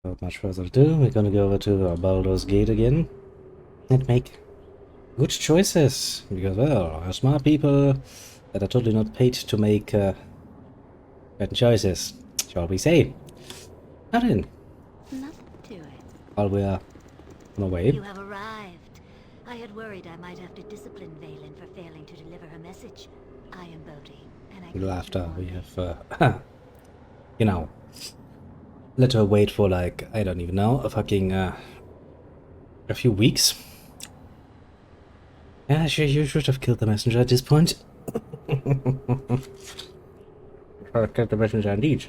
Without much further ado, we're gonna go over to Baldur's Gate again and make good choices. Because, well, are smart people that are totally not paid to make bad choices, shall we say. Nothing. Nothing to it. While we're on our way. You have arrived. I had worried I might have to discipline Valen for failing to deliver her message. I am Bodhi, and I Little came after to warn we you. have, you know, let her wait for like, I don't even know, a few weeks. Yeah, you should have killed the messenger at this point. Should have killed the messenger indeed.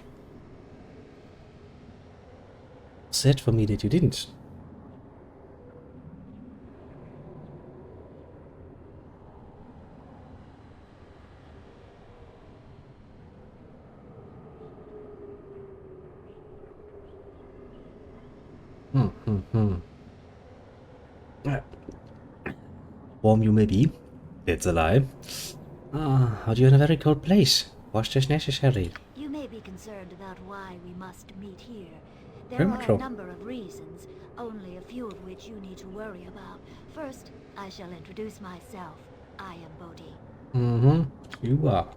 Sad for me that you didn't. Warm you may be. It's a lie. But you're in a very cold place. Wash as necessary. You may be concerned about why we must meet here. Very There much are so. a number of reasons, only a few of which you need to worry about. First, I shall introduce myself. I am Bodhi. You are.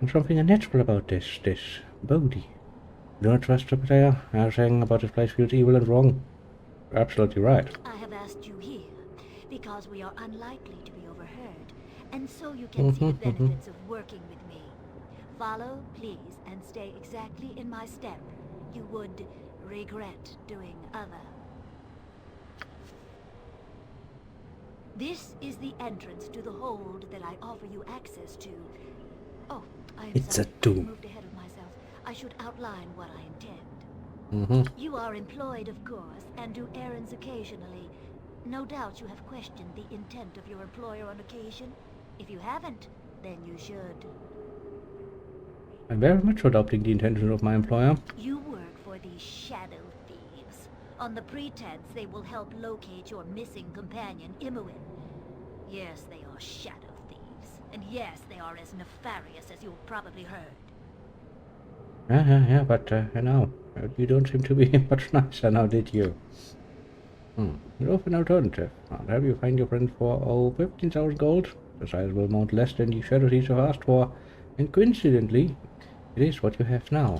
There's something unnatural about this Bodhi. Do not trust the player. Saying about this place feels evil and wrong. You're absolutely right. I have asked you here because we are unlikely to be overheard, and so you can see the benefits of working with me. Follow, please, and stay exactly in my step. You would regret doing other. This is the entrance to the hold that I offer you access to. Oh, I am It's a sorry. doom. I moved ahead of myself. I should outline what I intend. You are employed, of course, and do errands occasionally. No doubt you have questioned the intent of your employer on occasion. If you haven't, then you should. I'm very much adopting the intention of my employer. You work for the Shadow Thieves, on the pretense they will help locate your missing companion, Imoen. Yes, they are Shadow Thieves, and yes, they are as nefarious as you've probably heard. Yeah, but, you know, you don't seem to be much nicer now, did you? You offer an alternative. I'll have you find your friend for, 15,000 gold. The sizable amount less than the Shadow Thieves have asked for. And coincidentally, it is what you have now.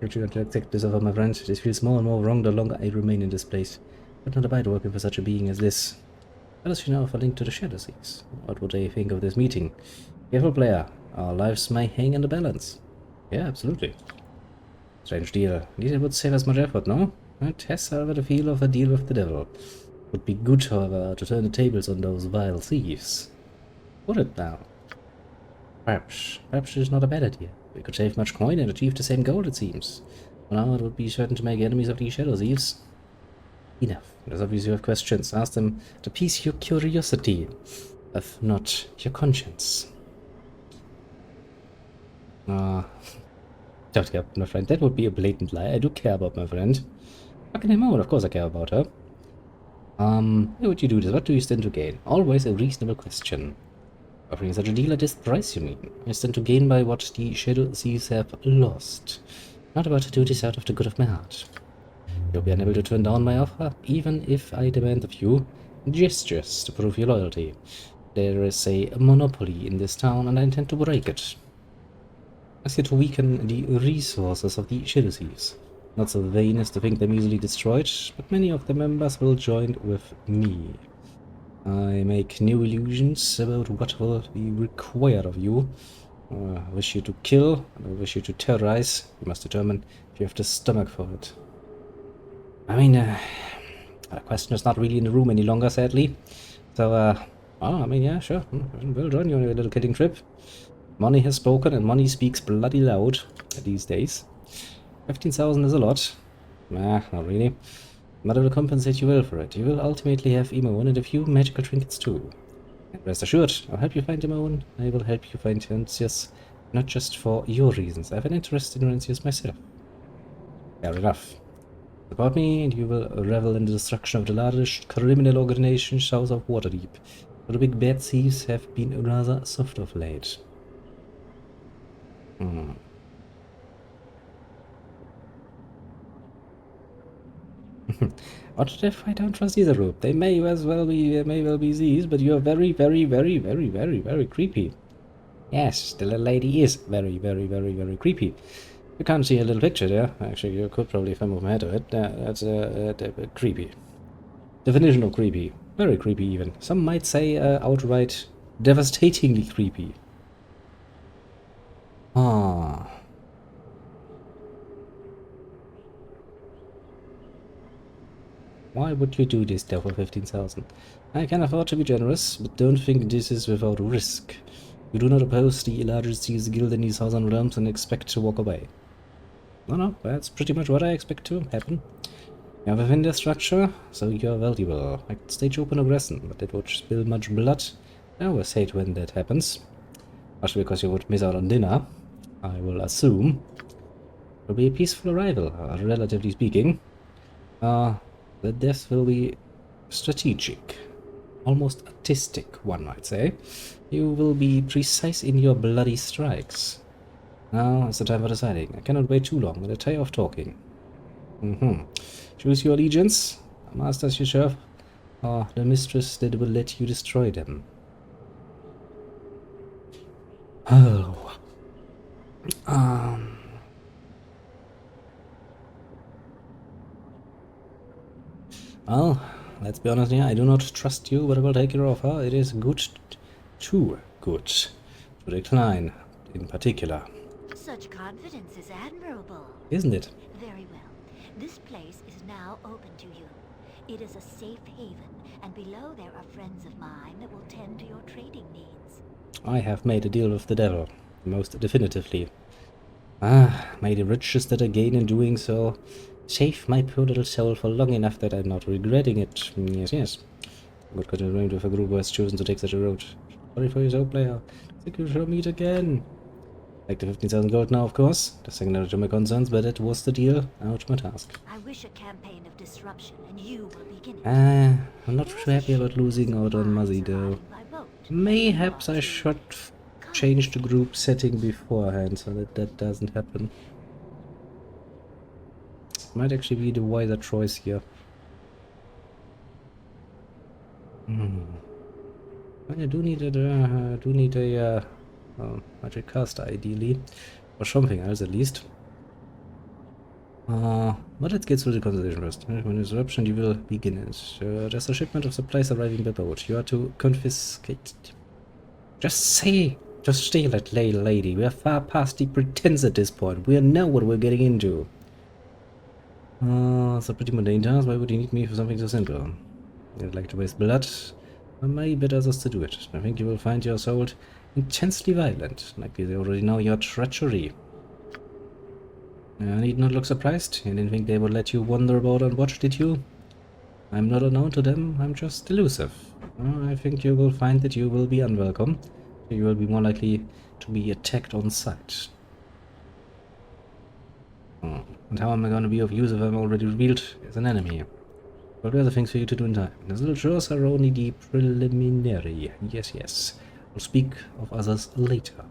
Don't you want to accept this offer, my friend? This feels more and more wrong the longer I remain in this place. But not abide working for such a being as this. Let us now have a link to the Shadow Thieves. What would they think of this meeting? Careful, player. Our lives may hang in the balance. Yeah, absolutely. Strange deal. At least it would save us much effort, no? It has, however, the feel of a deal with the devil. Would be good, however, to turn the tables on those vile thieves. Would it now? Perhaps it is not a bad idea. We could save much coin and achieve the same goal, it seems. For now, it would be certain to make enemies of these Shadow Thieves. Enough. As obvious you have questions. Ask them to appease your curiosity, if not your conscience. Don't care about my friend. That would be a blatant lie. I do care about my friend. Fucking him out. Of course I care about her. Why would you do this? What do you stand to gain? Always a reasonable question. Offering such a deal at this price, you mean? I stand to gain by what the Shadow Thieves have lost. Not about to do this out of the good of my heart. You'll be unable to turn down my offer, even if I demand of you gestures to prove your loyalty. There is a monopoly in this town, and I intend to break it. Ask you to weaken the resources of the Shadow Thieves. Not so vain as to think them easily destroyed, but many of the members will join with me. I make no illusions about what will be required of you. I wish you to kill, and I wish you to terrorize. You must determine if you have the stomach for it. I mean, the question is not really in the room any longer, sadly. So, I mean, yeah, sure. We'll join you on your little kidding trip. Money has spoken, and money speaks bloody loud these days. 15,000 is a lot. Nah, not really. But I will compensate you well for it. You will ultimately have Imoen and a few magical trinkets too. And rest assured, I'll help you find Imoen. I will help you find Rancius, not just for your reasons. I have an interest in Rancius myself. Fair enough. Support me, and you will revel in the destruction of the largest criminal organization south of Waterdeep. The big bad thieves have been rather soft of late. What if I don't trust either group? They may as well be, these, but you're very, very, very, very, very, very creepy. Yes, the little lady is very, very, very, very creepy. You can't see a little picture there. Actually, you could probably if I move my head to it. That's creepy. Definition of creepy. Very creepy even. Some might say outright devastatingly creepy. Ah. Why would you do this though for 15,000? I can afford to be generous, but don't think this is without risk. You do not oppose the largest Seas Guild in these Southern Realms and expect to walk away. No, that's pretty much what I expect to happen. You are within the structure, so you're valuable. I could stage open aggression, but it would spill much blood. I always hate when that happens. Especially because you would miss out on dinner. I will assume. It will be a peaceful arrival, relatively speaking. The death will be strategic. Almost artistic, one might say. You will be precise in your bloody strikes. Now is the time for deciding. I cannot wait too long. I'm gonna tire of talking. Choose your allegiance. The masters you serve, or the mistress that will let you destroy them. Oh. Well, let's be honest here. I do not trust you, but I will take your offer. It is good, too good, to decline, in particular. Such confidence is admirable. Isn't it? Very well. This place is now open to you. It is a safe haven, and below there are friends of mine that will tend to your trading needs. I have made a deal with the devil, most definitively. May the riches that I gain in doing so save my poor little soul for long enough that I'm not regretting it. Yes. Good continuing with a group who has chosen to take such a road. Sorry for your soul, player. Think we shall meet again. Like the 15,000 gold now, of course. The secondary to my concerns, but that was the deal. Now to my task. I wish a campaign of disruption, and you will begin it. I'm not too happy about losing out on Muzzy, though. Mayhaps I should change the group setting beforehand so that that doesn't happen. Might actually be the wiser choice here. I do need a magic caster ideally, or something else at least. But let's get through the conversation first. When disruption, you will begin it. There's a shipment of supplies arriving by boat. You are to confiscate. Just stay, lady. We are far past the pretense at this point. We know what we're getting into. It's a pretty mundane task. Why would you need me for something so simple? You'd like to waste blood? I may bid others to do it. I think you will find your soul intensely violent. Likely they already know your treachery. I need not look surprised. You didn't think they would let you wander about unwatched, did you? I'm not unknown to them. I'm just elusive. I think you will find that you will be unwelcome. You will be more likely to be attacked on sight. And how am I going to be of use if I'm already revealed as an enemy? But there are other things for you to do in time. These little chores are only the preliminary. Yes. I'll speak of others later.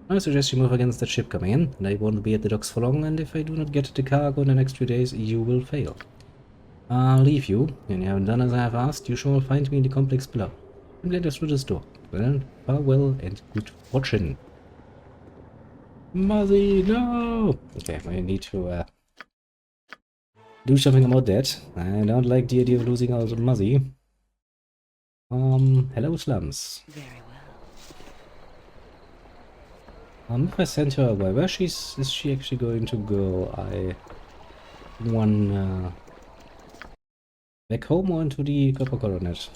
I suggest you move against that ship coming in. They won't be at the docks for long, and if I do not get the cargo in the next few days, you will fail. I'll leave you. When you haven't done as I have asked, you shall find me in the complex below. I'm glad through this door. Well, farewell and good fortune. Muzzy, no! Okay, I need to do something about that. I don't like the idea of losing out on Muzzy. Hello, slums. Very well. If I send her away, where is she actually going to go? Back home or into the Copper Coronet?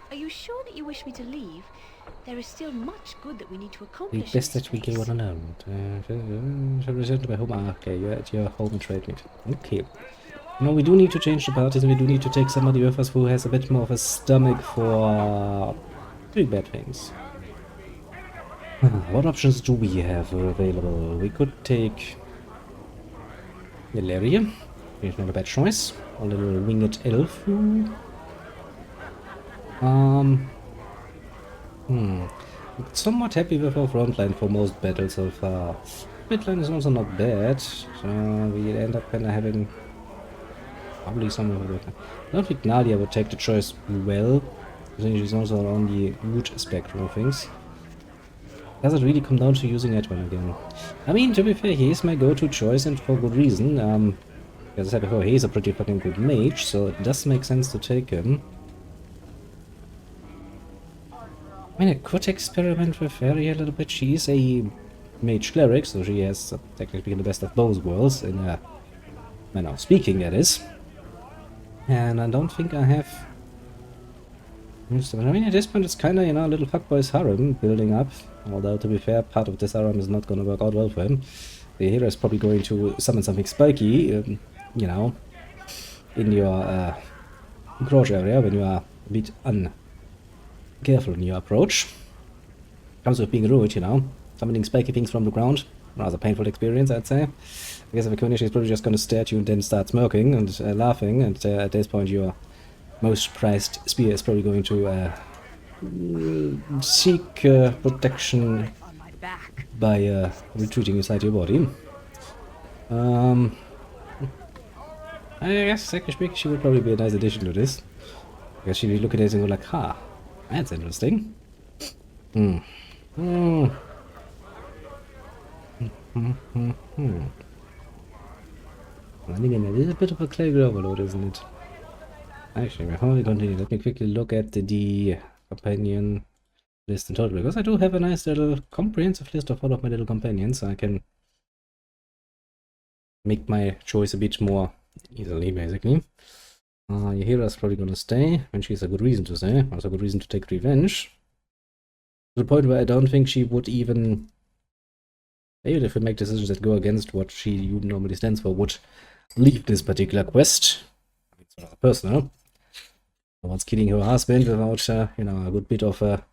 Are you sure that you wish me to leave? There is still much good that we need to accomplish. The best that we can want to know. Shall return to my home. Okay, you're at your home trade meet. Okay. No, we do need to change the parties, and we do need to take somebody with us who has a bit more of a stomach for doing bad things. What options do we have available? We could take Valeria. It's not a bad choice. A little winged elf. Somewhat happy with our frontline for most battles so far. Midline is also not bad. So we end up kind of having probably some of it. I don't think Nadia would take the choice well. I think she's also on the good spectrum of things. Does it really come down to using Edwin again? I mean, to be fair, he is my go-to choice and for good reason. As I said before, he's a pretty fucking good mage, so it does make sense to take him. I mean, I could experiment with Fairy a little bit. She is a mage cleric, so she has technically the best of both worlds, in a manner of speaking, that is. And I don't think I have... I mean, at this point it's kinda, you know, a little fuckboy's harem building up. Although, to be fair, part of this harem is not gonna work out well for him. The hero is probably going to summon something spiky, you know, in your crotch area when you are a bit uncareful in your approach. Comes with being rude, you know. Summoning spiky things from the ground. Rather painful experience, I'd say. I guess if a Kunish is probably just gonna stare at you and then start smirking and laughing, and at this point your most prized spear is probably going to seek protection by retreating inside your body. I guess, technically speaking, she would probably be a nice addition to this. Because she'd be looking at it and go like, ha, that's interesting. And again, it is a bit of a clever overload, isn't it? Actually, before we continue, let me quickly look at the companion list in total, because I do have a nice little comprehensive list of all of my little companions, so I can make my choice a bit more easily, basically. Yahira's probably gonna stay, and she's a good reason to stay, also a good reason to take revenge. To the point where I don't think she would even if we make decisions that go against what she normally stands for, would leave this particular quest. It's rather personal. No one's killing her husband without, you know, a good bit of a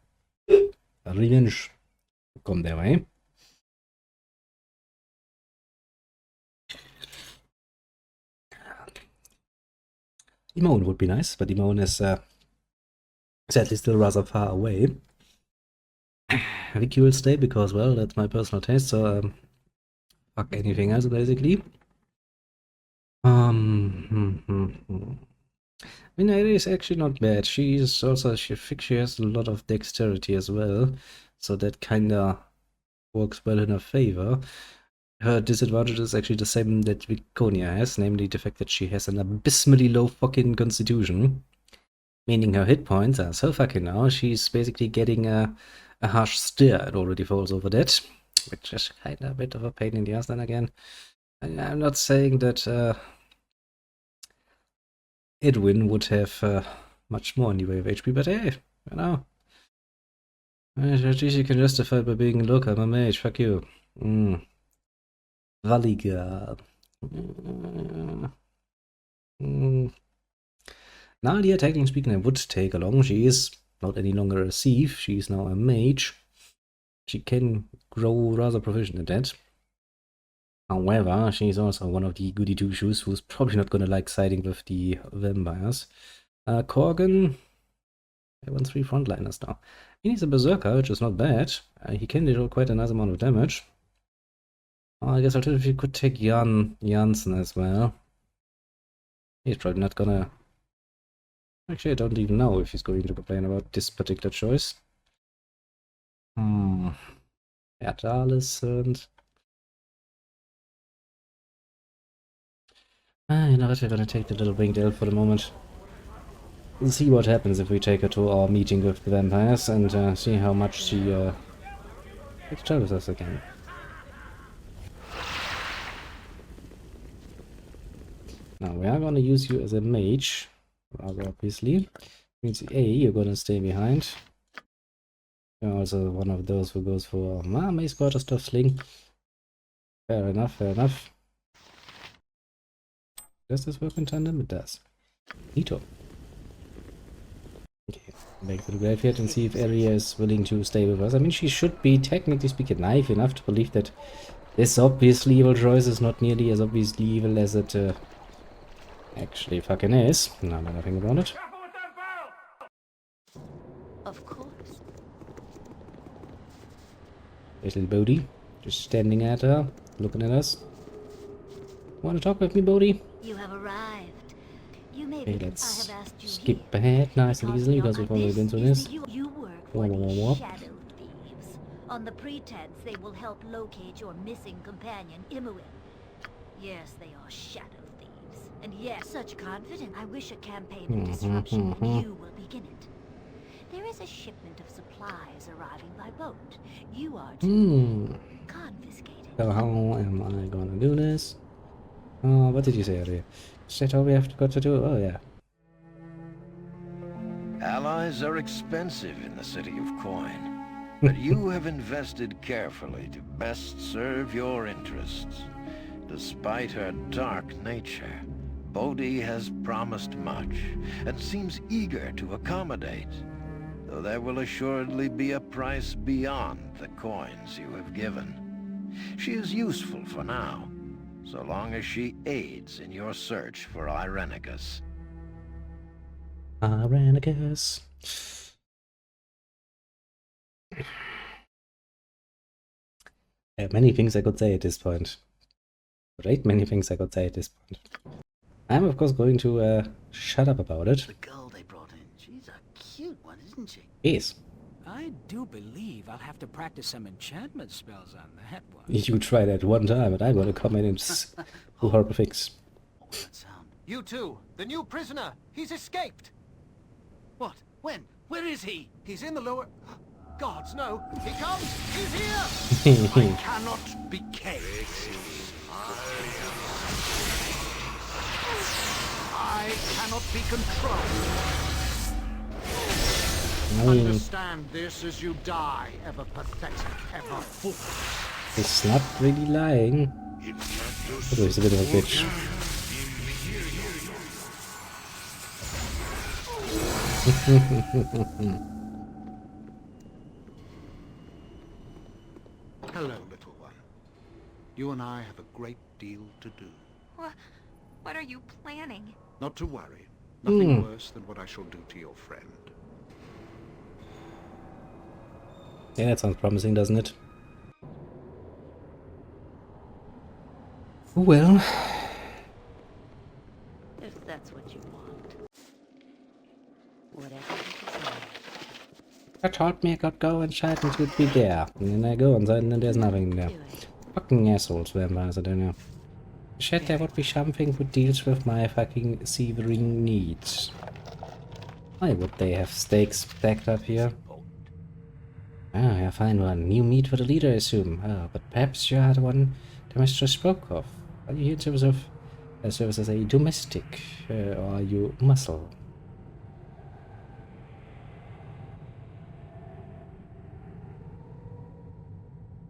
revenge to come their way. Imone would be nice, but Imone is sadly still rather far away. I think he will stay because, well, that's my personal taste, so fuck anything else, basically. I mean, it is actually not bad. She is also, I think she has a lot of dexterity as well, so that kinda works well in her favor. Her disadvantage is actually the same that Viconia has, namely the fact that she has an abysmally low fucking constitution. Meaning her hit points are so fucking low, she's basically getting a harsh stare. It already falls over that, which is kinda a bit of a pain in the ass then again. I'm not saying that Edwin would have much more in the way of HP, but hey, you know. At least you can justify it by being, look, I'm a mage, fuck you. Valiga. Nadia, technically speaking, I would take along. She is not any longer a thief, she is now a mage. She can grow rather proficient at that. However, she's also one of the goody two-shoes who's probably not gonna like siding with the vampires. Corgan, I want 3 frontliners now. He's a berserker, which is not bad. He can deal quite a nice amount of damage. I guess alternatively could take Janssen as well. He's probably not gonna... Actually, I don't even know if he's going to complain about this particular choice. Alicent. You know what, we're gonna take the little winged elf for the moment. We'll see what happens if we take her to our meeting with the vampires and see how much she gets try with us again. Now we are gonna use you as a mage, rather obviously. Means A, you're gonna stay behind. You're also one of those who goes for mace quarter stuff sling. Fair enough, fair enough. Does this work in tandem? It does. Neato. Okay, back to the graveyard and see if Aria is willing to stay with us. I mean, she should be, technically speaking, naive enough to believe that this obviously evil choice is not nearly as obviously evil as it actually fucking is. Now that I think about it. Of course. There's little Bodhi. Just standing at her, looking at us. Want to talk with me, Bodhi? You have arrived. You may Okay, be let's I have asked you skip here ahead nice and because easily we are because we've already this been through is this. you work for Womp, womp, the womp. shadow thieves on the pretense they will help locate your missing companion, Imoen. Yes, they are shadow thieves. And yes, such confidence. I wish a campaign of disruption and you will begin it. There is a shipment of supplies arriving by boat. You are to confiscate it. So how am I gonna do this? Oh, what did you say earlier? Shit, all we have got to do? Oh, yeah. Allies are expensive in the city of Coin, but you have invested carefully to best serve your interests. Despite her dark nature, Bodhi has promised much and seems eager to accommodate, though there will assuredly be a price beyond the coins you have given. She is useful for now, so long as she aids in your search for Irenicus. Irenicus. There are many things I could say at this point. Great many things I could say at this point. I'm of course going to shut up about it. The girl they brought in, she's a cute one, isn't she? Yes. I do believe I'll have to practice some enchantment spells on that one. You try that one time and I'm gonna come in and do horrible things. What was that sound? You too! The new prisoner! He's escaped! What? When? Where is he? He's in the lower... Gods, no! He comes! He's here! I cannot be caged. I cannot be controlled. Understand this as you die, ever pathetic, ever foolish. He's not really lying. Although he's a bit of a bitch. Hello, little one. You and I have a great deal to do. What are you planning? Not to worry. Nothing worse than what I shall do to your friend. Yeah, that sounds promising, doesn't it? Well, If that's what you want. Whatever you desire. I told me I could go inside and it would be there. And then I go inside and then there's nothing there. Fucking assholes, vampires, I don't know. Shit, there would be something who deals with my fucking severing needs. Why would they have stakes stacked up here? Ah, yeah, fine one. New meat for the leader, I assume. Ah, but perhaps you are the one the mistress spoke of. Are you here in terms of service as a domestic, or are you muscle?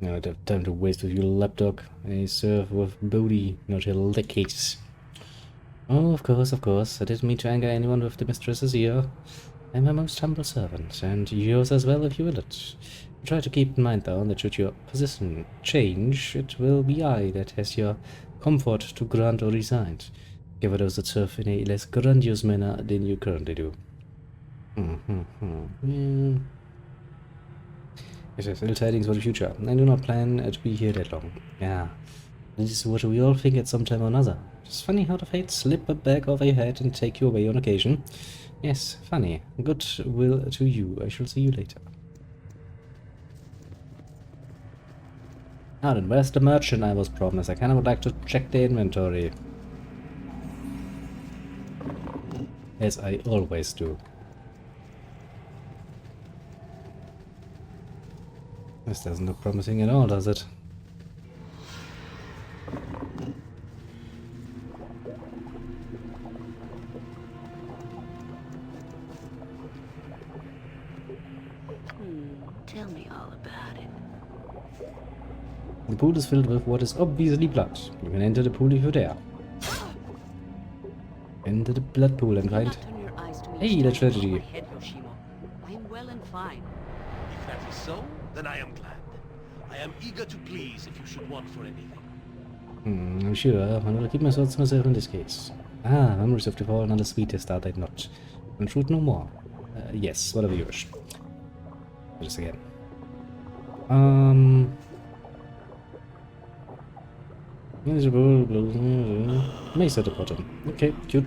No, I don't have time to waste with your lapdog. I serve with Bodhi, not your lackeys. Oh, of course. I didn't mean to anger anyone with the mistresses here. I'm a most humble servant, and yours as well if you will it. Try to keep in mind, though, that should your position change, it will be I that has your comfort to grant or resign. Give those that serve in a less grandiose manner than you currently do. Yeah. Yes, ill tidings for the future. I do not plan to be here that long. Yeah, this is what we all think at some time or another. It's funny how the fates slip a bag over your head and take you away on occasion. Yes, funny. Good will to you. I shall see you later. Now then, where's the merchant I was promised? I kinda would like to check the inventory. As I always do. This doesn't look promising at all, does it? Tell me all about it. The pool is filled with what is obviously blood. You can enter the pool if you dare. Enter the blood pool and find... Hey, the tragedy. I am well and fine. If that is so, then I am glad. I am eager to please if you should want for anything. I'm sure I will keep my thoughts to myself in this case. Ah, memories of the fallen are the sweetest, are they not? And truth no more. Yes, whatever you wish. Do this again. Mace at the bottom. Okay, cute.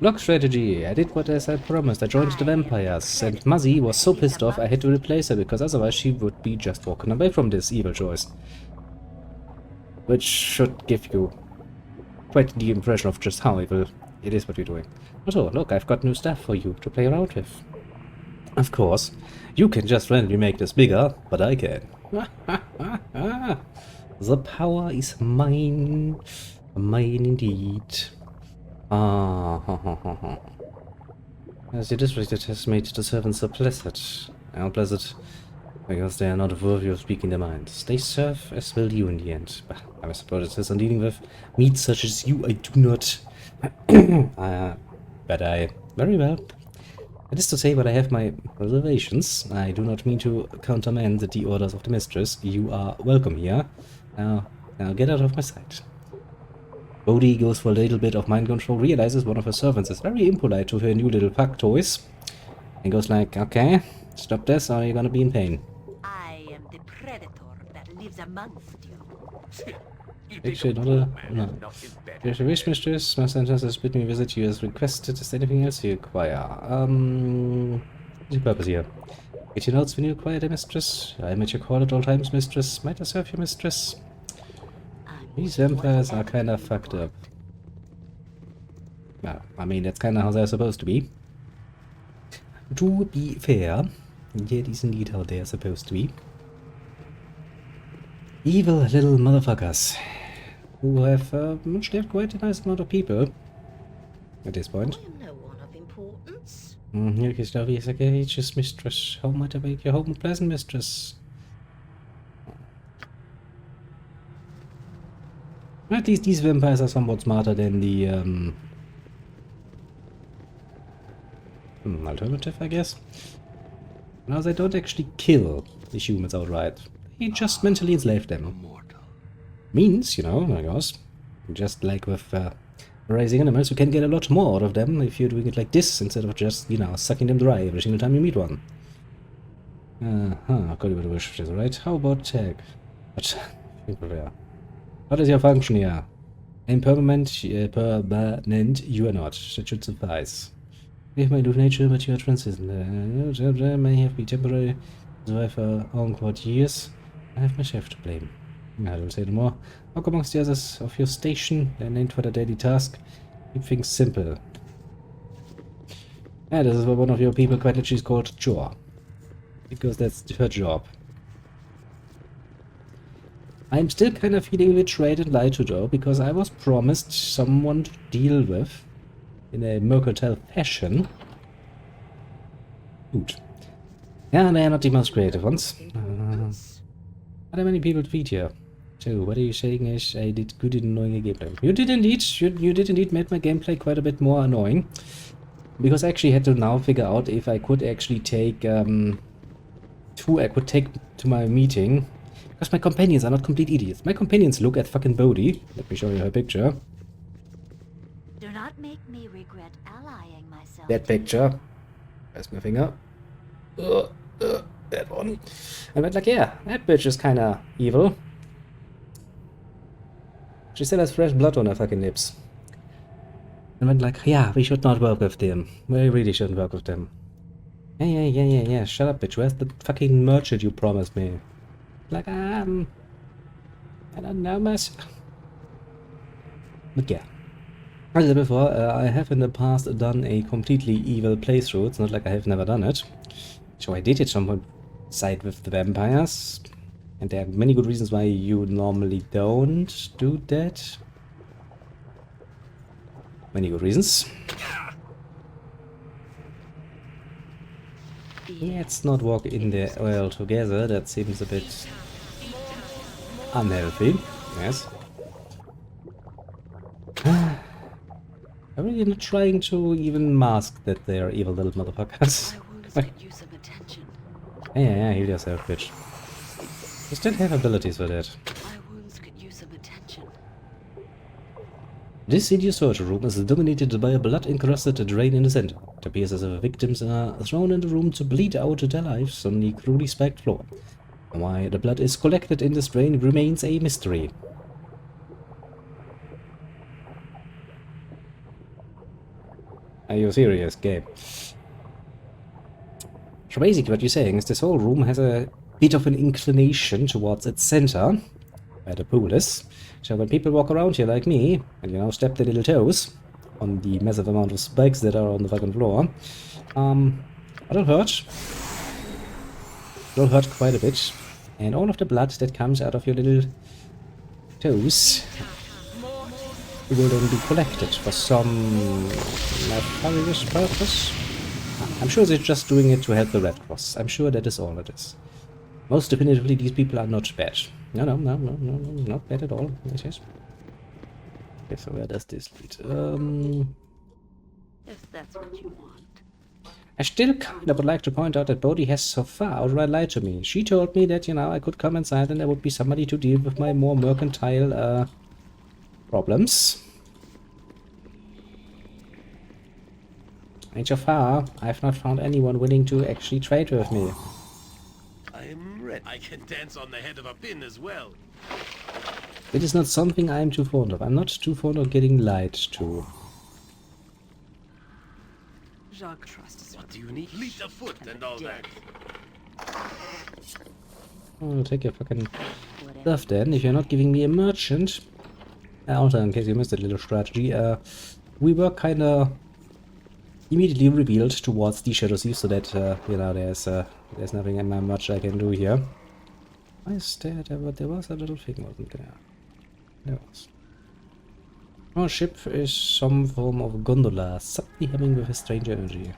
Block strategy. I did what as I promised. I joined the vampires, and Muzzy was so pissed off I had to replace her because otherwise she would be just walking away from this evil choice. Which should give you quite the impression of just how evil it is what you're doing. Also, look, I've got new stuff for you to play around with. Of course, you can just randomly make this bigger, but I can. The power is mine. Mine indeed. As the district has made the servants so pleasant. Unpleasant, because they are not worthy of speaking their minds. They serve as will you in the end. But I suppose it says I'm dealing with meat such as you. I do not. But I... Very well. That is to say, but I have my reservations. I do not mean to countermand the orders of the mistress. You are welcome here. Now get out of my sight. Bodhi goes for a little bit of mind control, realizes one of her servants is very impolite to her new little pug toys, and goes like, okay, stop this or you're gonna be in pain. I am the predator that lives amongst you. Actually, not a... no. If you wish, mistress, my sentence has bid me visit you as requested. Is there anything else you require? What's your purpose here? Get your notes when you require the mistress. I am at your call at all times, mistress. Might I serve you, mistress? These vampires are kind of fucked up. Well, I mean, that's kind of how they're supposed to be. To be fair, that is indeed how they're supposed to be. Evil little motherfuckers. Who have scared quite a nice amount of people. At this point. I am no one of importance. Here is the courageous mistress. How might I make your home pleasant, mistress? At least these vampires are somewhat smarter than the alternative, I guess. Now they don't actually kill the humans outright. They just mentally enslave them. Means, you know, I guess, just like with raising animals, you can get a lot more out of them if you're doing it like this instead of just, you know, sucking them dry every single time you meet one. Got a bit of wish, right? How about tag? What is your function here? Permanent, you are not. That should suffice. If my new nature, but you are transcendent. May have been temporary, survive for awkward years. I have myself to blame. I will say no more. Walk amongst the others of your station. They're named for the daily task. Keep things simple. Yeah, this is what one of your people quite literally is called Chore. Because that's her job. I'm still kind of feeling betrayed and lied to though, because I was promised someone to deal with in a mercantile fashion. Good. Yeah, they are not the most creative ones. Are there many people to feed here? So, what are you saying is I did good in annoying the gameplay? You did indeed. You did indeed make my gameplay quite a bit more annoying. Because I actually had to now figure out if I could actually take who I could take to my meeting. Because my companions are not complete idiots. My companions look at fucking Bodhi. Let me show you her picture. Do not make me regret allying myself. That picture. Where's my finger? That one. I went like, yeah, that bitch is kinda evil. She still has fresh blood on her fucking lips. I went like, yeah, we should not work with them. We really shouldn't work with them. Yeah, shut up, bitch. Where's the fucking merchant you promised me? Like, I don't know myself. But yeah. As I said before, I have in the past done a completely evil playthrough. It's not like I have never done it. So I did it some point side with the vampires. And there are many good reasons why you normally don't do that. Many good reasons. Let's not walk in the oil together. That seems a bit unhealthy. Yes. I'm really not trying to even mask that they're evil little motherfuckers. My wounds could use some attention. Yeah, heal yourself, bitch. You still have abilities for that. My wounds could use some attention. This hideous surgery room is dominated by a blood-encrusted drain in the center. It appears as if victims are thrown in the room to bleed out their lives on the cruelly spiked floor. Why the blood is collected in this drain remains a mystery. Are you serious, game? So basically what you're saying is this whole room has a bit of an inclination towards its center, where the pool is. So when people walk around here like me, and you know, step their little toes on the massive amount of spikes that are on the fucking floor, that'll hurt. It'll hurt quite a bit. And all of the blood that comes out of your little toes will then be collected for some nefarious purpose. I'm sure they're just doing it to help the Red Cross. I'm sure that is all it is. Most definitively, these people are not bad. No, not bad at all. Yes, yes. Okay, so where does this lead? If that's what you want. I still kind of would like to point out that Bodhi has so far outright lied to me. She told me that, you know, I could come inside and there would be somebody to deal with my more mercantile, problems. And so far, I've not found anyone willing to actually trade with me. I'm ready. I can dance on the head of a pin as well. It is not something I'm too fond of. I'm not too fond of getting lied to. Jacques trusts What do you need? Fleet of foot and all that. I'll take your fucking stuff then, if you're not giving me a merchant. Also, in case you missed a little strategy, we were kinda immediately revealed towards the Shadow Thief, so that, you know, there's nothing much I can do here. Why is there? There was a little thing, wasn't there? There was. Our ship is some form of gondola, suddenly humming with a strange energy.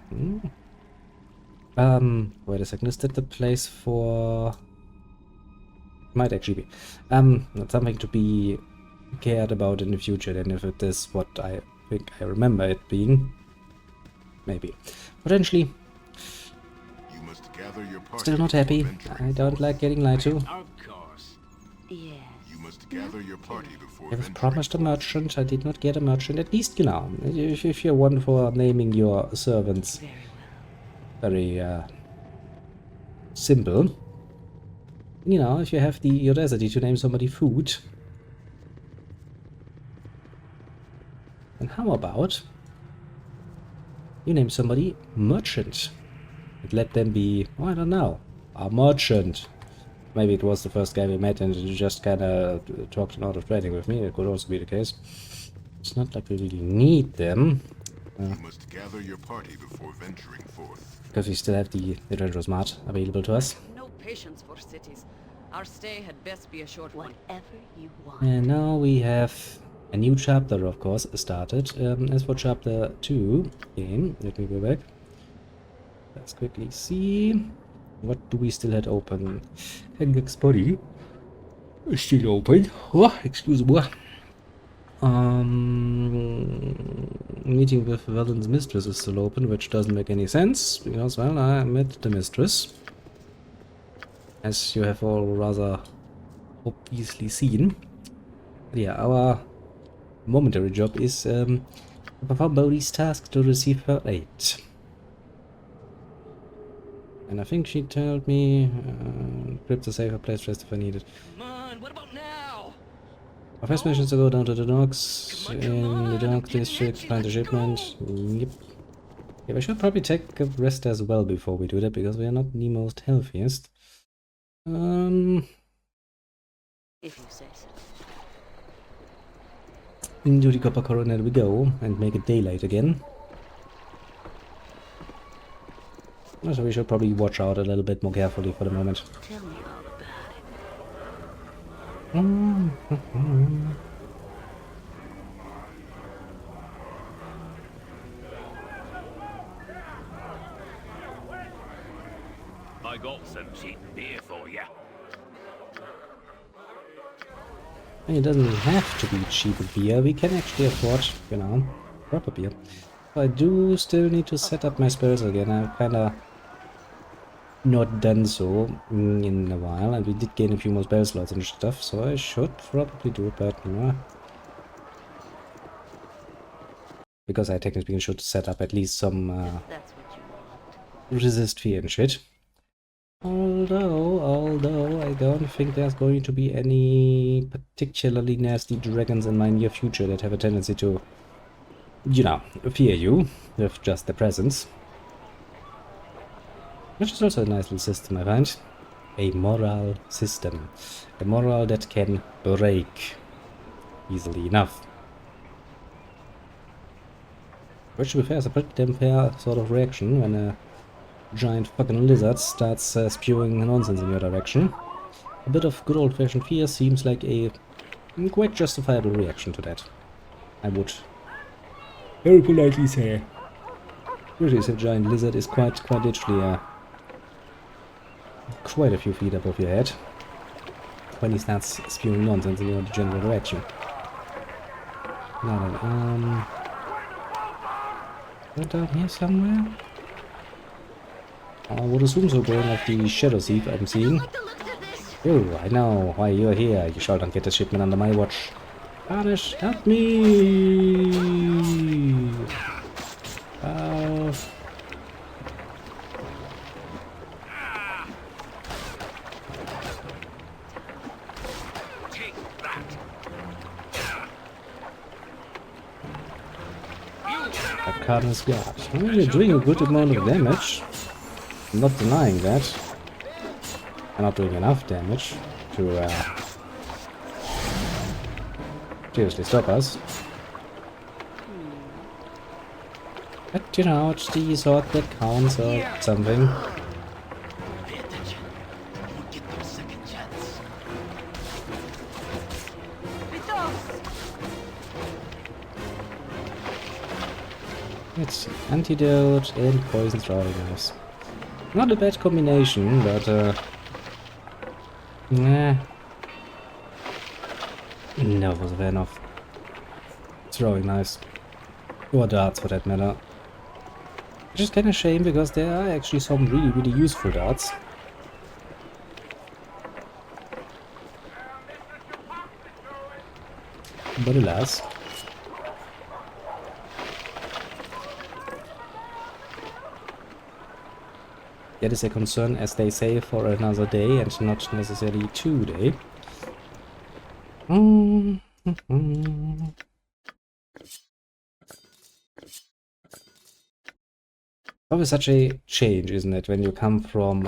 Wait a second, is that the place for... Might actually be. Not something to be cared about in the future, then, if it is what I think I remember it being. Maybe. Potentially. You must gather your party Still not happy. I don't like getting lied to. Of course. Yes. You must gather your party before I was venturing promised a forth. merchant. I did not get a merchant. At least, you know, if you're one for naming your servants Very well. very simple. You know, if you have the audacity to name somebody food. And how about you name somebody merchant? And let them be, oh, I don't know, a merchant. Maybe it was the first guy we met and you just kind of talked him out of trading with me. It could also be the case. It's not like we really need them. You must gather your party before venturing forth. Because we still have the Adventurous Mart available to us. No patience for cities. Our stay had best be a short one. Whatever you want. And now we have a new chapter, of course, started. As for chapter 2 game, let me go back. Let's quickly see. What do we still have open? Hengek's body is still open. Oh, excuse me. Meeting with Valen's mistress is still open, which doesn't make any sense, because, well, I met the mistress. As you have all rather obviously seen. But yeah, our momentary job is to perform Bodhi's task to receive her aid. And I think she told me grip the safer place first if I need it. Come on, what about now? Our first mission is to go down to the docks in the dock district, find the shipment. Yep. Yeah, we should probably take a rest as well before we do that, because we are not the most healthiest. If you say so. Into the Copper Coronet we go, and make it daylight again. So we should probably watch out a little bit more carefully for the moment. Tell me all about it. I got some cheap beer for ya. And it doesn't have to be cheap beer, we can actually afford, you know, proper beer. But I do still need to set up my spells again. I've kinda not done so in a while, and we did gain a few more spell slots and stuff, so I should probably do it, but you know. Because I technically should set up at least some That's what you want. resist fear and shit. Although I don't think there's going to be any particularly nasty dragons in my near future that have a tendency to you know, fear you with just their presence. Which is also a nice little system, I find. A moral system. A moral that can break easily enough. Which, to be fair, is a pretty damn fair sort of reaction when a giant fucking lizard starts spewing nonsense in your direction. A bit of good old-fashioned fear seems like a quite justifiable reaction to that. I would very politely say. Usually, a giant lizard is quite literally quite a few feet above your head when he starts spewing nonsense in your general direction. Now then, right down here somewhere? I would assume so, going off the shadow thief I'm seeing. Oh, I know why you're here. You shall not get a shipment under my watch. Vanish, help me! Oh. Cardinal's Guard. Well, you're doing a good amount of damage. I'm not denying that. I'm not doing enough damage to seriously stop us. But you know, it's the sort that counts or something. Pay attention. You get no second chance. It's antidote and poison throwing knives. Not a bad combination, but nah. Never was a fan of throwing knives. Or darts for that matter. Which is kinda shame because there are actually some really useful darts. But alas. That is a concern, as they say, for another day and not necessarily today. Always such a change, isn't it, when you come from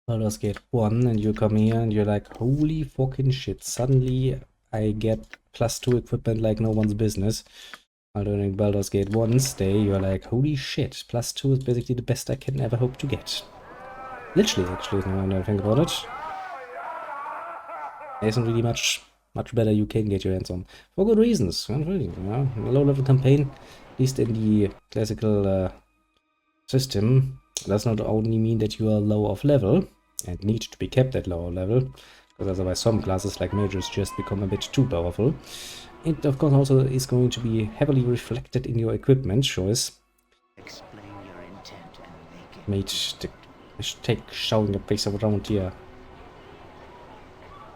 Baldur's Gate 1 and you come here and you're like, holy fucking shit, suddenly I get +2 equipment like no one's business. While during Baldur's Gate 1's day, you're like, holy shit, +2 is basically the best I can ever hope to get. Literally, actually, when I think about it. There isn't really much better you can get your hands on. For good reasons, really, you know? A low-level campaign, at least in the classical system, does not only mean that you are low of level, and need to be kept at lower level, because otherwise some classes like mages just become a bit too powerful. It of course also is going to be heavily reflected in your equipment choice. Explain your intent and make it. Mate, take showing your face around here.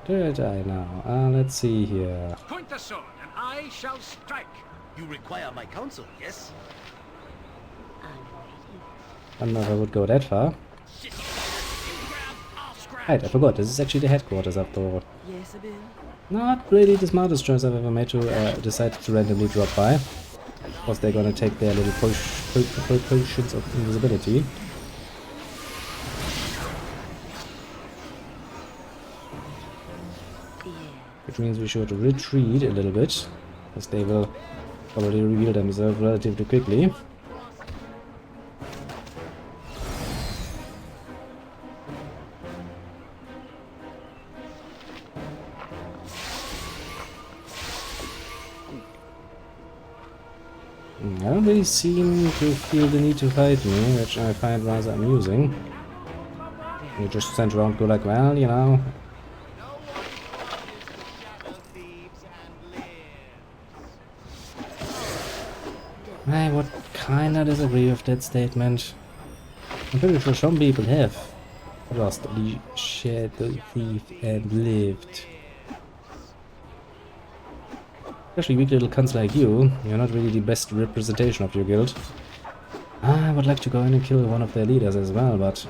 Did I now? Let's see here. Point the sword, and I shall strike. You require my counsel, yes? I don't know if I would go that far. Right, I forgot, this is actually the headquarters after all. Yes, a bit. Not really the smartest choice I've ever made to decide to randomly drop by. Of course they're gonna take their little potions of invisibility. Which means we should retreat a little bit, as they will probably reveal themselves relatively quickly. I don't really seem to feel the need to fight me, which I find rather amusing. You just stand around and go like, well, you know. I would kinda disagree with that statement. I'm pretty sure some people have lost the shadow thief and lived. Especially weak little cunts like you. You're not really the best representation of your guild. I would like to go in and kill one of their leaders as well, but...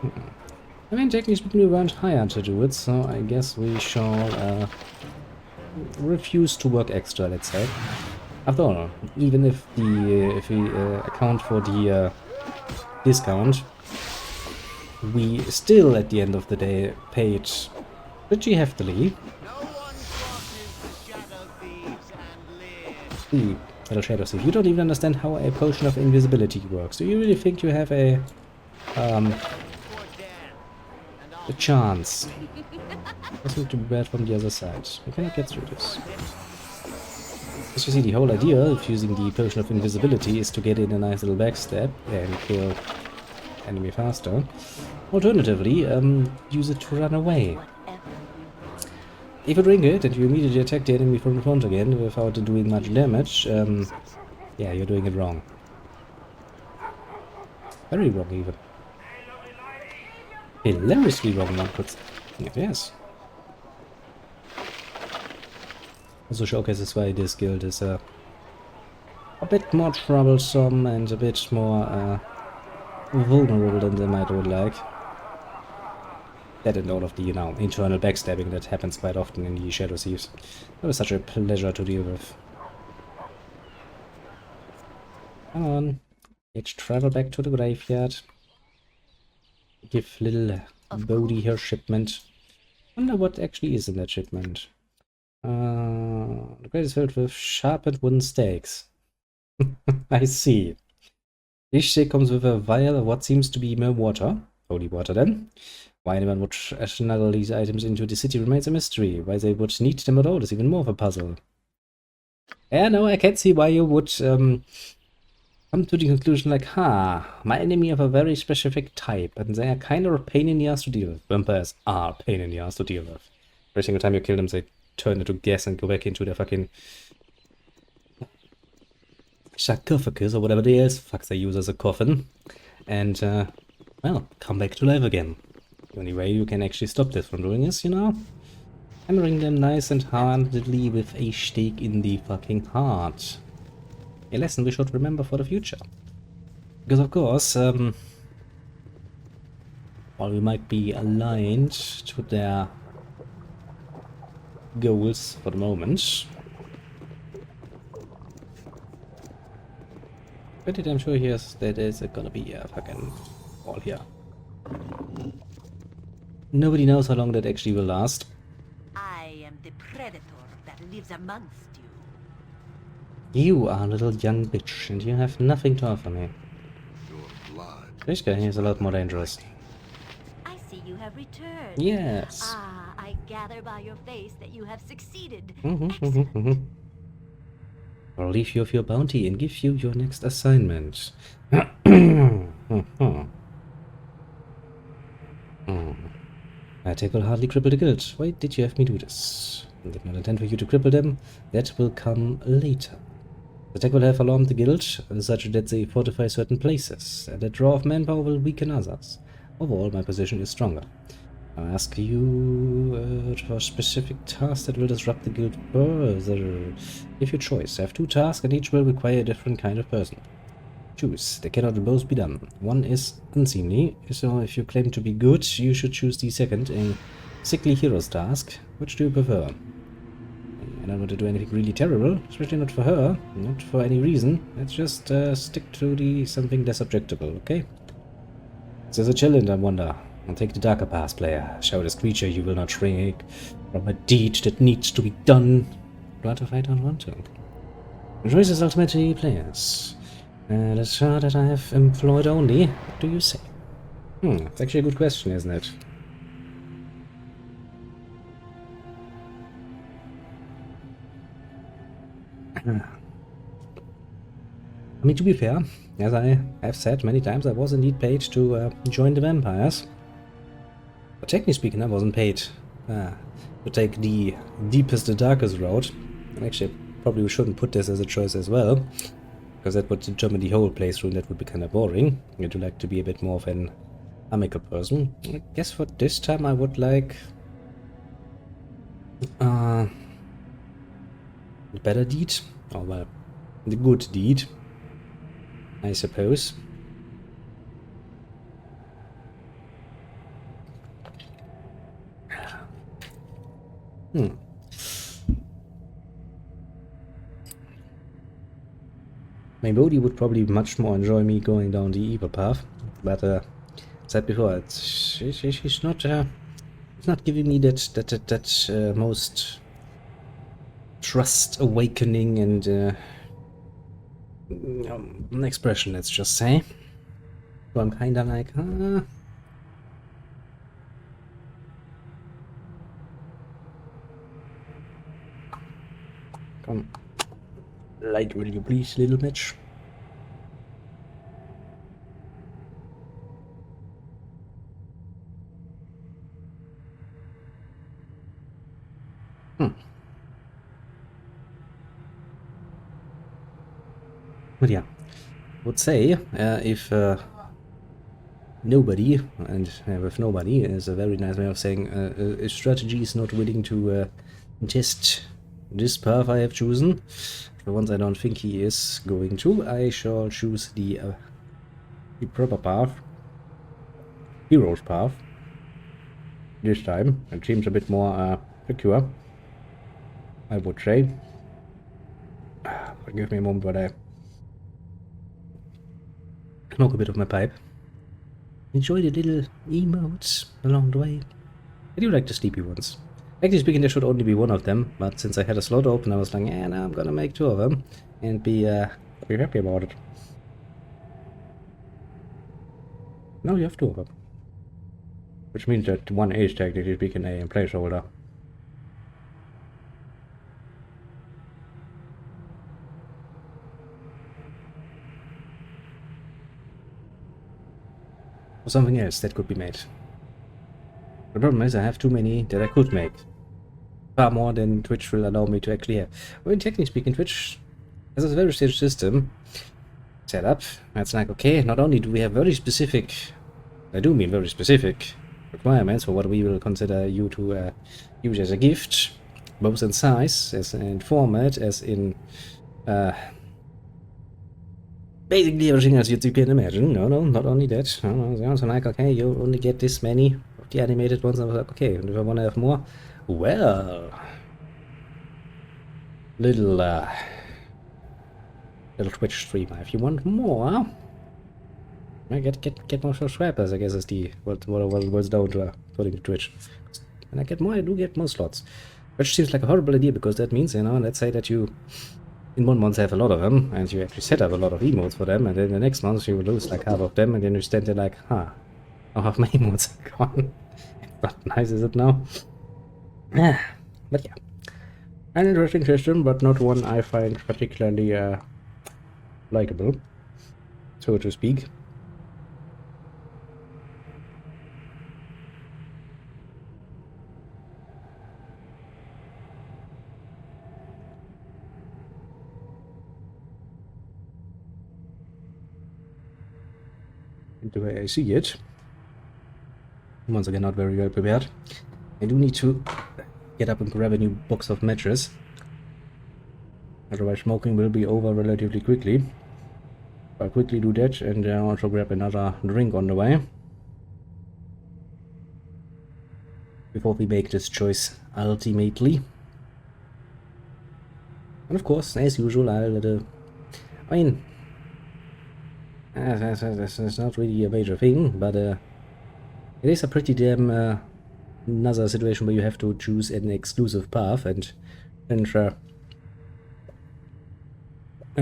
I mean, technically speaking, we weren't hired to do it, so I guess we shall refuse to work extra, let's say. After all, even if we account for the discount, we still, at the end of the day, paid pretty heftily. Little Shadow Thief, you don't even understand how a potion of invisibility works. Do you really think you have a chance? Let's need to be bad from the other side. We cannot get through this. As you see, the whole idea of using the potion of invisibility is to get in a nice little backstab and kill enemy faster. Alternatively, use it to run away. If you drink it and you immediately attack the enemy from the front again without doing much damage, yeah, you're doing it wrong. Very wrong, even. Hilariously wrong, one could say. Yes. Also showcases why this guild is a bit more troublesome and a bit more vulnerable than they might would like. That and all of the, you know, internal backstabbing that happens quite often in the Shadow Thieves. That was such a pleasure to deal with. Come on. Let's travel back to the graveyard. Give little Bodhi her shipment. Wonder what actually is in that shipment. The crate is filled with sharpened wooden stakes. I see. Each stake comes with a vial of what seems to be mere water. Holy water then. Why anyone would smuggle these items into the city remains a mystery. Why they would need them at all is even more of a puzzle. Yeah, no, I can see why you would come to the conclusion like, my enemy of a very specific type, and they are kind of a pain in the ass to deal with. Vampires are a pain in the ass to deal with. Every single time you kill them, they turn into gas and go back into their fucking sarcophagus or whatever it is. Fuck, they use as a coffin. And, well, come back to life again. The only way you can actually stop this from doing is, you know, hammering them nice and hardly with a stake in the fucking heart. A lesson we should remember for the future. Because of course, while we might be aligned to their goals for the moment, pretty damn sure here's that there's gonna be a fucking wall here. Nobody knows how long that actually will last. I am the predator that lives amongst you. You are a little young bitch, and you have nothing to offer me. Your blood. This guy is a lot more dangerous. I see you have returned. Yes. Ah, I gather by your face that you have succeeded. Excellent. I'll relieve you of your bounty and give you your next assignment. My attack will hardly cripple the guild. Why did you have me do this? I did not intend for you to cripple them. That will come later. The attack will have alarmed the guild, such that they fortify certain places, and the draw of manpower will weaken others. Overall, my position is stronger. I ask you for a specific task that will disrupt the guild further. Give your choice. I have 2 tasks, and each will require a different kind of person. Choose. They cannot both be done. One is unseemly, so if you claim to be good, you should choose the second, a sickly hero's task. Which do you prefer? I don't want to do anything really terrible, especially not for her, not for any reason. Let's just stick to the something less objectable, okay? There's a challenge, I wonder. I'll take the darker path, player. Show this creature you will not shrink from a deed that needs to be done. But if I don't want to. The choice is ultimately players. The chart that I have employed only. What do you say? It's actually a good question, isn't it? I mean, to be fair, as I have said many times, I was indeed paid to join the vampires. But technically speaking, I wasn't paid to take the deepest and darkest route. And actually, I probably shouldn't put this as a choice as well, because that would determine the whole playthrough, and that would be kind of boring. I'd like to be a bit more of an amicable person. I guess for this time I would like the better deed, or well, the good deed, I suppose. My body would probably much more enjoy me going down the evil path, but said before, she's not giving me that most trust awakening and expression, let's just say. So I'm kinda like, come, light, will you please, little bitch? But yeah, I would say if nobody, and with nobody is a very nice way of saying if strategy is not willing to test this path I have chosen, for once I don't think he is going to, I shall choose the proper path, hero's path, this time. It seems a bit more secure, I would say. Give me a moment while I smoke a bit of my pipe. Enjoy the little emotes along the way. I do like the sleepy ones. Actually speaking, there should only be one of them, but since I had a slot open, I was like, yeah, now I'm gonna make 2 of them and be happy about it. Now you have 2 of them. Which means that one is technically speaking a placeholder. Or something else that could be made. The problem is I have too many that I could make. Far more than Twitch will allow me to actually have. I mean, technically speaking, Twitch has a very strange system set up. It's like, okay, not only do we have very specific, I do mean very specific, requirements for what we will consider you to use as a gift, both in size, as in format, as in basically everything else you can imagine. No, not only that. No, it's also like, okay, you only get this many of the animated ones. I was like, okay, and if I want to have more, well, little Twitch streamer. If you want more, get more subscribers. I guess is the what was down to according to Twitch. And I get more, I do get more slots, which seems like a horrible idea because that means, you know, let's say that you in 1 month have a lot of them, and you actually set up a lot of emotes for them, and then the next month you will lose like half of them, and then you stand there like, huh, now half my emotes are gone. Not nice, is it now? But yeah, an interesting system, but not one I find particularly likable, so to speak. The way I see it, once again not very well prepared, I do need to get up and grab a new box of matches, otherwise smoking will be over relatively quickly. I'll quickly do that and also grab another drink on the way before we make this choice ultimately. And of course, as usual, I'll I mean, that's not really a major thing, but it is a pretty damn another situation where you have to choose an exclusive path, and I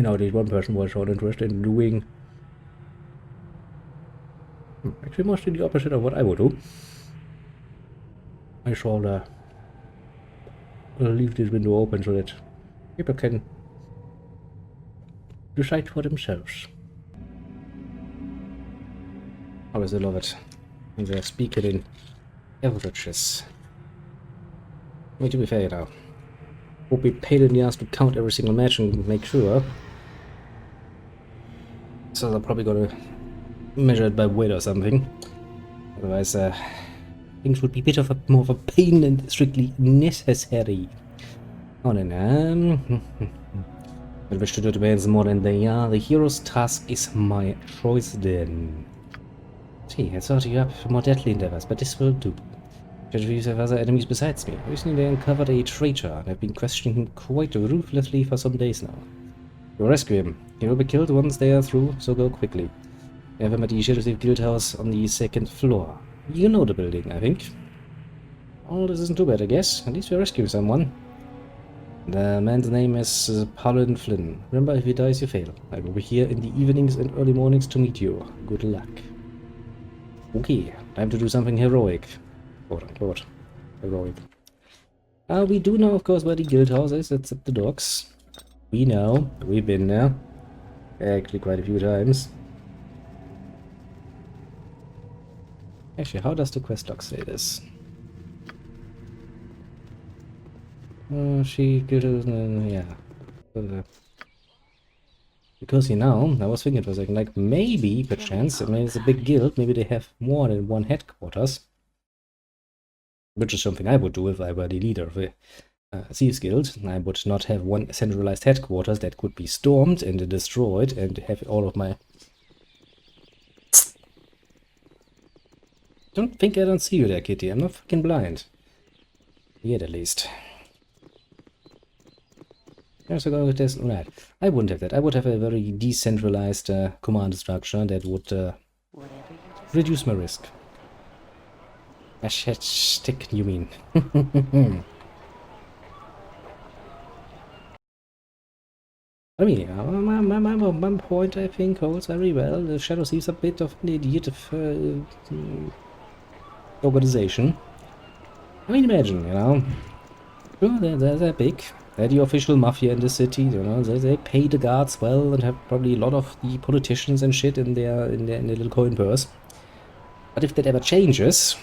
know that one person was showing interest in doing actually mostly the opposite of what I would do. I shall leave this window open so that people can decide for themselves. I always love it when they speak it in averages. I mean, to be fair, you know, would be paid in the ass to count every single match and make sure. So they're probably gonna measure it by weight or something. Otherwise, things would be a bit of more of a pain than strictly necessary. Oh, then, I wish to do the bands more than they are. The hero's task is my choice then. See, I thought you up for more deadly endeavors, but this will do. Should we have other enemies besides me? Recently they uncovered a traitor and have been questioning him quite ruthlessly for some days now. Go rescue him. He will be killed once they are through, so go quickly. We have him at the Sheriff Guild House on the 2nd floor. You know the building, I think. Oh, this isn't too bad, I guess. At least we're rescuing someone. The man's name is Paladin Flynn. Remember, if he dies, you fail. I will be here in the evenings and early mornings to meet you. Good luck. Okay, time to do something heroic. Quote unquote. Heroic. We do know, of course, where the guild house is. It's at the docks. We know. We've been there. Actually, quite a few times. Actually, how does the quest log say this? Yeah. Because, you know, I was thinking for a second, like, maybe, perchance, I mean, it's a big guild, maybe they have more than one headquarters. Which is something I would do if I were the leader of a Thieves Guild. I would not have one centralized headquarters that could be stormed and destroyed and have all of my... Don't think I don't see you there, Kitty. I'm not fucking blind. Yet, at least. There's a go with this. Right. I wouldn't have that. I would have a very decentralized command structure that would reduce my risk. A stick, you mean? I mean, my point, I think, holds very well. The Shadow Thieves a bit of an idiot of organization. I mean, imagine, you know. Sure, they're big. They're the official mafia in the city, you know. They pay the guards well and have probably a lot of the politicians and shit in their little coin purse. But if that ever changes,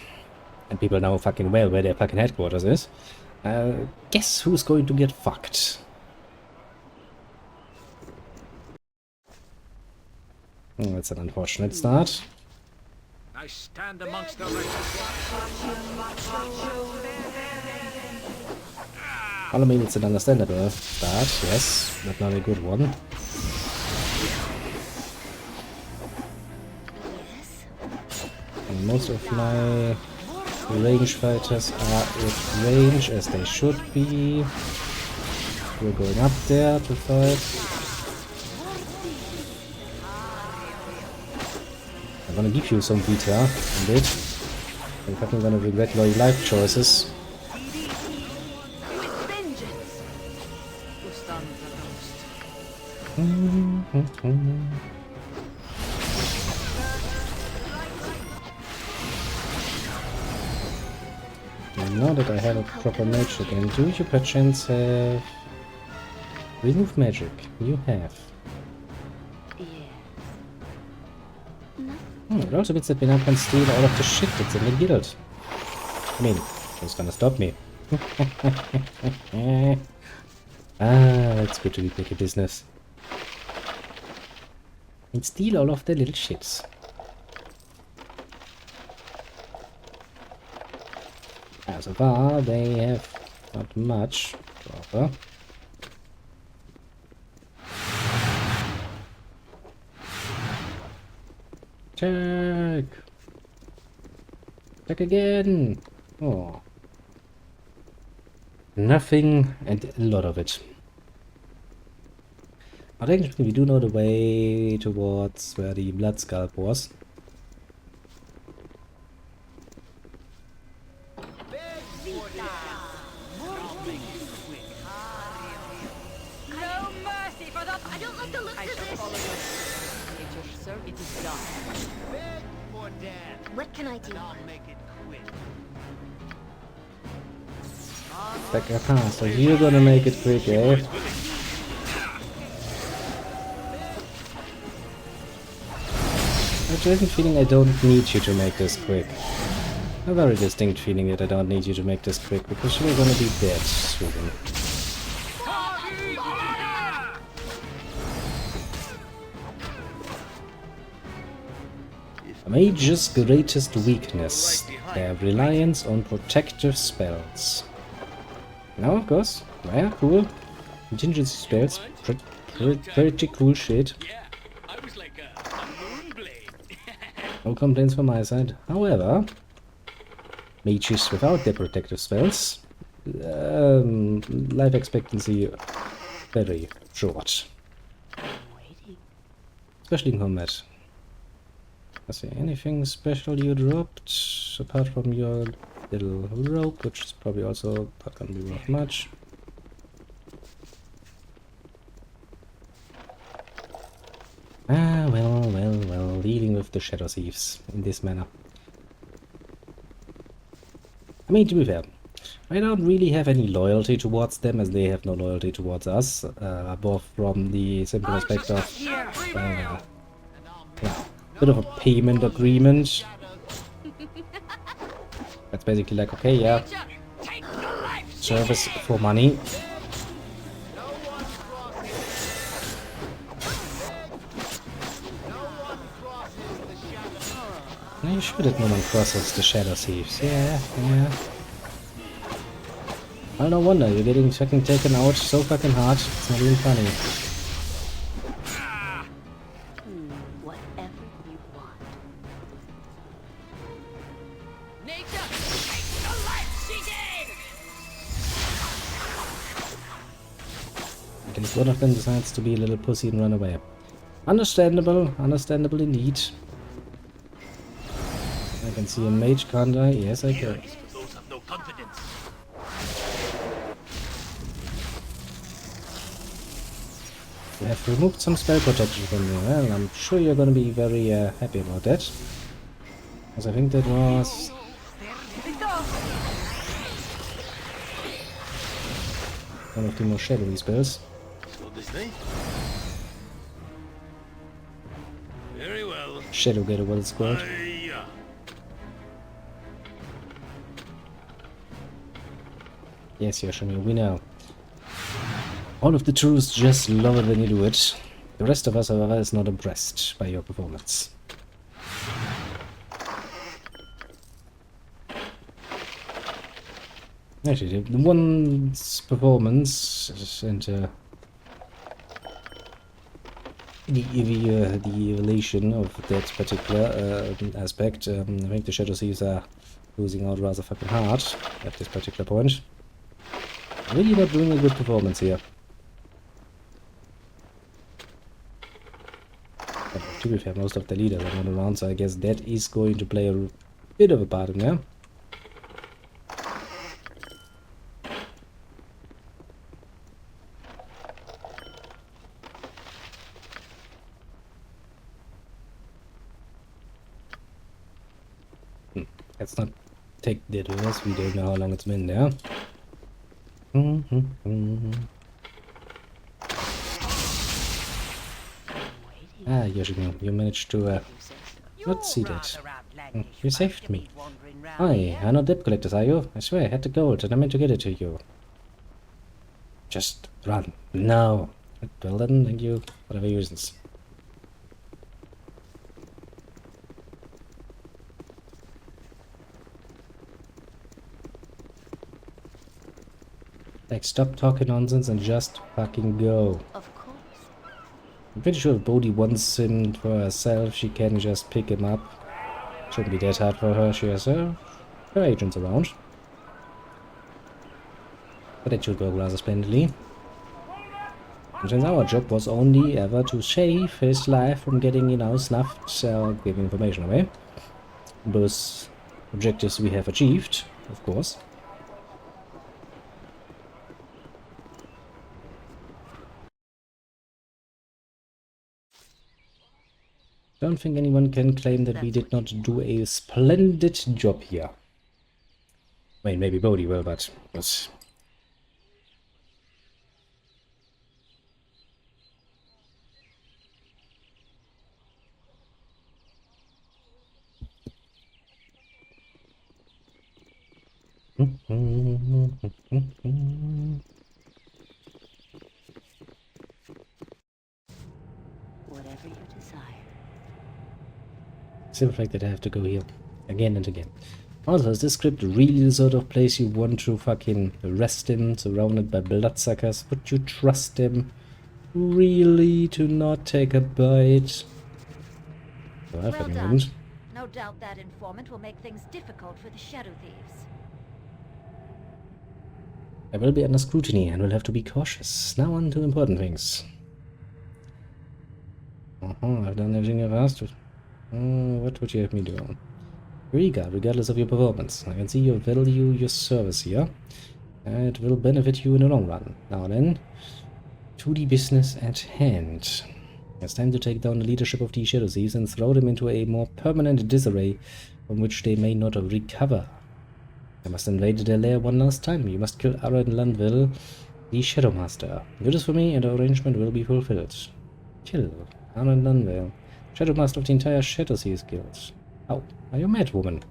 and people know fucking well where their fucking headquarters is, guess who's going to get fucked? Oh, that's an unfortunate start. I stand amongst the Well, I mean, it's an understandable start, yes, but not a good one. And most of my range fighters are at range, as they should be. We're going up there to fight. I'm gonna give you some beta a bit. I'm fucking gonna regret your life choices. Now that I have a proper mage again, do you perchance have... Remove magic? You have. It also means that Benam can steal all of the shit that's in the guild. I mean, who's gonna stop me? It's good to be big business. And steal all of the little shits. So far, they have not much to offer. Check! Check again! Oh. Nothing and a lot of it. But actually we do know the way towards where the blood scalp was. What can I do? Back up, so you're gonna make it quick, eh? I have a feeling I don't need you to make this quick. A very distinct feeling that I don't need you to make this quick, because you're gonna be dead soon. A mage's greatest weakness, their reliance on protective spells. Now, of course, yeah, cool. Contingency spells, pretty cool shit. No complaints from my side. However, mages without their protective spells, life expectancy very short. especially in combat. I see anything special you dropped apart from your little rope, which is probably also not gonna be worth much. Ah, well, dealing with the Shadow Thieves in this manner. I mean, to be fair, I don't really have any loyalty towards them, as they have no loyalty towards us, above from the simple aspect of, yeah, bit of a payment agreement. That's basically like, okay, yeah, service for money. Are you sure that no one crosses the Shadow Thieves? Yeah. Well, no wonder, you're getting fucking taken out so fucking hard, it's not even funny. Whatever you want. Nature, take the life she gave! At least one of them decides to be a little pussy and run away. Understandable indeed. I can see a mage, can't I? Yes, I can. Those have no confidence. You have removed some spell protection from you. Well, I'm sure you're gonna be very happy about that. Because I think that was... one of the more shadowy spells. So this thing? Very well. Shadow Gator, what it's called. Hiya. Yes, Yoshimi, we know. All of the troops just love it when you do it. The rest of us, however, is not impressed by your performance. Actually, the one's performance and the evaluation of that particular aspect, I think the Shadow Thieves are losing out rather fucking hard at this particular point. Really not doing a good performance here. But to be fair, most of the leaders are not around, so I guess that is going to play a bit of a part in there. Let's not take that with us, we don't know how long it's been there. Ah, Yoshimi, you managed to not see that. You saved me. Hi, are not debt collectors, are you? I swear, I had the gold and I meant to get it to you. Just run. No. Well then, thank you. Whatever your reasons. Like, stop talking nonsense and just fucking go. Of course. I'm pretty sure if Bodhi wants him for herself, she can just pick him up. Shouldn't be that hard for her, she has her agents around. But it should go rather splendidly. And since our job was only ever to save his life from getting, you know, snuffed, give information away. Those objectives we have achieved, of course. Don't think anyone can claim that we did not do a splendid job here. I mean, maybe Bodhi will, but... Whatever you desire. Simple fact that I have to go here again and again. Also, is this script really the sort of place you want to fucking arrest him, surrounded by bloodsuckers? Would you trust him really to not take a bite? Well, I Well fucking done. wouldn't. No doubt that informant will make things difficult for the Shadow Thieves. I will be under scrutiny and will have to be cautious. Now on to important things. I've done everything you've asked. What would you have me do? Riga, regardless of your performance. I can see you value your service here. It will benefit you in the long run. Now then, to the business at hand. It's time to take down the leadership of these Shadow Thieves and throw them into a more permanent disarray from which they may not recover. I must invade their lair one last time. You must kill Aaron Landville, the Shadow Master. Do this for me and the arrangement will be fulfilled. Kill Aaron Landville, Shadow Master of the entire Shadow Thieves Guild. How? Are you mad, woman?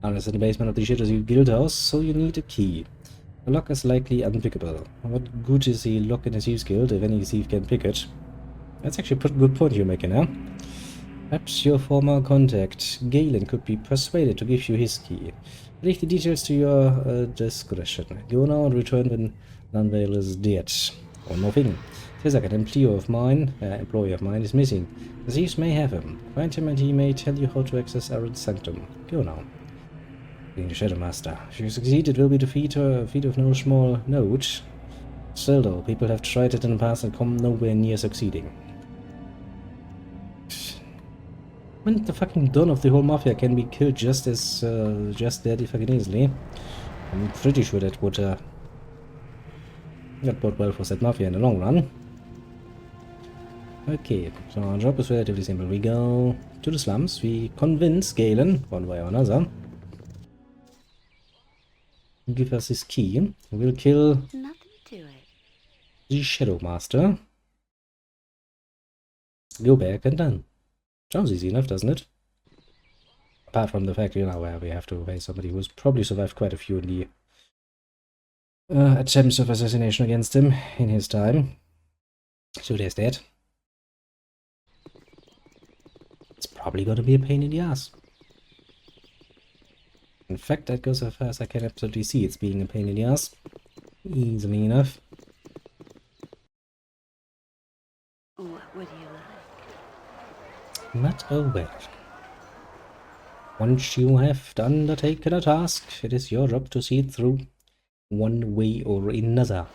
Aaron is in the basement of the Shadow Thieves Guild house, so you need a key. The lock is likely unpickable. What good is the lock in a Thieves Guild if any thief can pick it? That's actually a pretty good point you're making, huh? Perhaps your former contact, Galen, could be persuaded to give you his key. Leave the details to your discretion. Go now and return when Landvale is dead. One more thing. Tizak, an employee of mine, is missing. The thieves may have him. Find him and he may tell you how to access Aaron's sanctum. Go now. Being the Shadow Master. If you succeed, it will be a feat of no small note. Still though, people have tried it in the past and come nowhere near succeeding. When the fucking Don of the whole Mafia can be killed just deadly fucking easily, I'm pretty sure that would not bode well for said Mafia in the long run. Okay, so our job is relatively simple. We go to the slums, we convince Galen, one way or another, give us his key, we'll kill Nothing to it. the Shadow Master, go back and done. Sounds easy enough, doesn't it? Apart from the fact, you know, where we have to face somebody who's probably survived quite a few in the attempts of assassination against him in his time. So there's that. It's probably gonna be a pain in the ass. In fact, that goes as far as I can absolutely see it's being a pain in the ass. Easily enough. What would you like? But oh well. Once you have undertaken a task, it is your job to see it through, one way or another.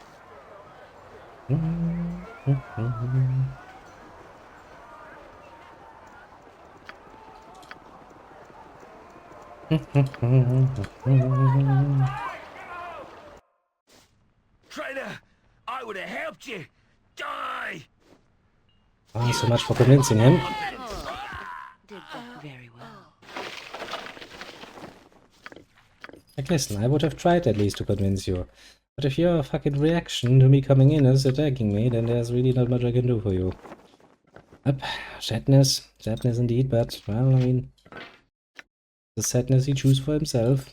Traitor! I would have helped you! Die! Ah, so much for convincing him. Did that very well. Like, listen, I would have tried at least to convince you. But if your fucking reaction to me coming in is attacking me, then there's really not much I can do for you. Yep, sadness. Sadness indeed, but, well, I mean, the sadness he chooses for himself.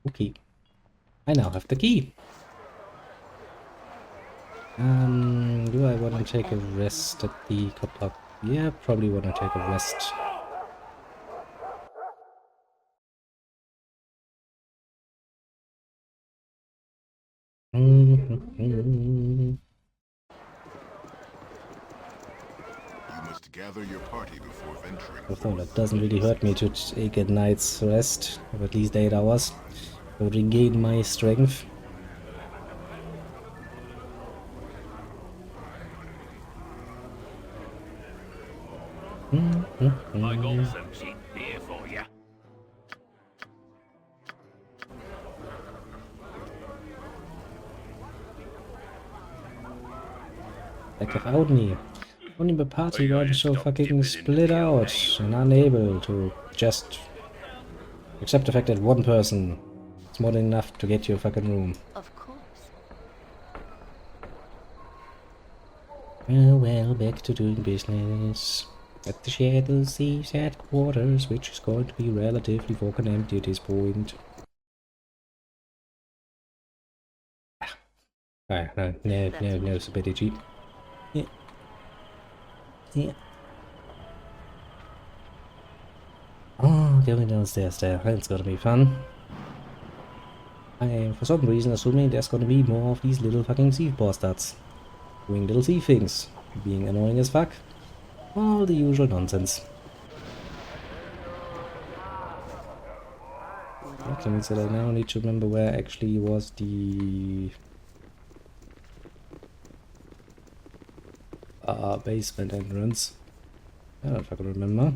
Okay. I now have the key. Do I want to take a rest at the cop? Yeah, probably want to take a rest. You must gather your party before venturing Although forth. that doesn't really hurt me to take a night's rest of at least 8 hours to regain my strength. I got some cheap beer for you. Like without me. Only the party got so fucking split out and unable to just accept the fact that one person is more than enough to get you a fucking room. Of course. Well, back to doing business at the Shadow Thieves headquarters, which is going to be relatively fucking empty at this point. Alright, no, stupidity. Yeah. Yeah. Oh, going downstairs there. That's gonna be fun. I am, for some reason, assuming there's gonna be more of these little fucking thief bastards. Doing little thief things. Being annoying as fuck. All the usual nonsense. That means that I now need to remember where actually was the basement entrance. I don't fucking remember.